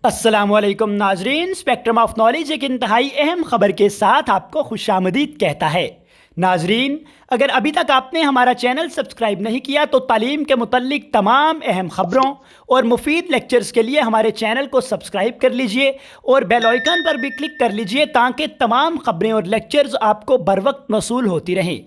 अस्सलामु अलैकुम नाजरीन, स्पेक्ट्रम ऑफ नॉलेज एक इंतहाई अहम खबर के साथ आपको खुशामदीद कहता है। नाजरीन, अगर अभी तक आपने हमारा चैनल सब्सक्राइब नहीं किया तो तालीम के मुतल्लिक तमाम अहम खबरों और मुफीद लेक्चर्स के लिए हमारे चैनल को सब्सक्राइब कर लीजिए और बेल आइकन पर भी क्लिक कर लीजिए ताकि तमाम खबरें और लेक्चर्स आपको बर वक्त मौसूल होती रहें।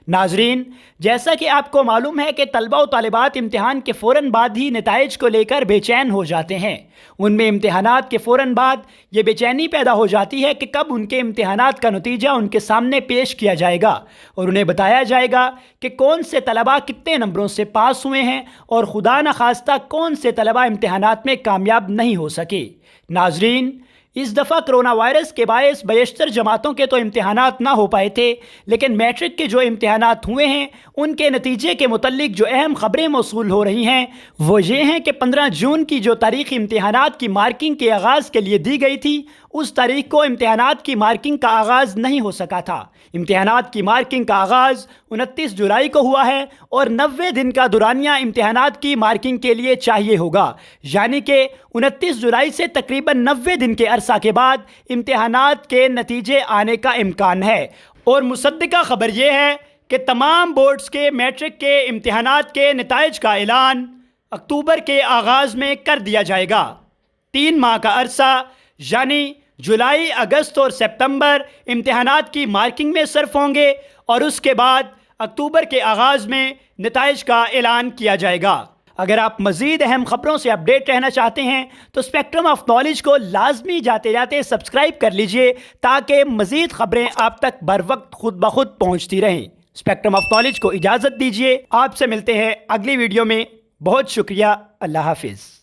नाजरीन, जैसा कि आपको मालूम है कि तलबा व तालिबात इम्तिहान के फ़ौरन बाद ही नताइज को लेकर बेचैन हो जाते हैं। उनमें इम्तिहानात के फ़ौरन बाद ये बेचैनी पैदा हो जाती है कि कब उनके इम्तिहानात का नतीजा उनके सामने पेश किया जाएगा और उन्हें बताया जाएगा कि कौन से तलबा कितने नंबरों से पास हुए हैं और खुदा न खास्ता कौन से तलबा इम्तिहानात में कामयाब नहीं हो सके। नाजरीन, इस दफ़ा कोरोना वायरस के बायस बेशतर जमातों के तो इम्तिहानात ना हो पाए थे, लेकिन मैट्रिक के जो इम्तिहानात हुए हैं उनके नतीजे के मुतल्लिक जो अहम खबरें मौसूल हो रही हैं वो ये हैं कि 15 जून की जो तारीख़ इम्तिहानात की मार्किंग के आगाज़ के लिए दी गई थी उस तारीख़ को इम्तिहानात की मार्किंग का आगाज़ नहीं हो सका था। इम्तिहानात की मार्किंग का आगाज़ 29 जुलाई को हुआ है और 90 दिन का दुरानिया इम्तिहानात की मार्किंग के लिए चाहिए होगा, यानी कि 29 जुलाई से तकरीबन 90 दिन के अरसा के बाद इम्तिहानात के नतीजे आने का इम्कान है। और मुसद्दिका ख़बर यह है कि तमाम बोर्ड्स के मैट्रिक के इम्तिहानात के नताइज का ऐलान अक्टूबर के आगाज़ में कर दिया जाएगा। 3 माह का अरसा यानी जुलाई, अगस्त और सितंबर इम्तिहानात की मार्किंग में सर्फ होंगे और उसके बाद अक्टूबर के आगाज़ में नताइज का ऐलान किया जाएगा। अगर आप मज़ीद अहम ख़बरों से अपडेट रहना चाहते हैं तो स्पेक्ट्रम ऑफ नॉलेज को लाजमी जाते जाते सब्सक्राइब कर लीजिए ताकि मज़ीद ख़बरें आप तक बर वक्त खुद ब खुद पहुँचती रहें। स्पेक्ट्रम ऑफ नॉलेज को इजाज़त दीजिए, आपसे मिलते हैं अगली वीडियो में। बहुत शुक्रिया, अल्लाह हाफिज़।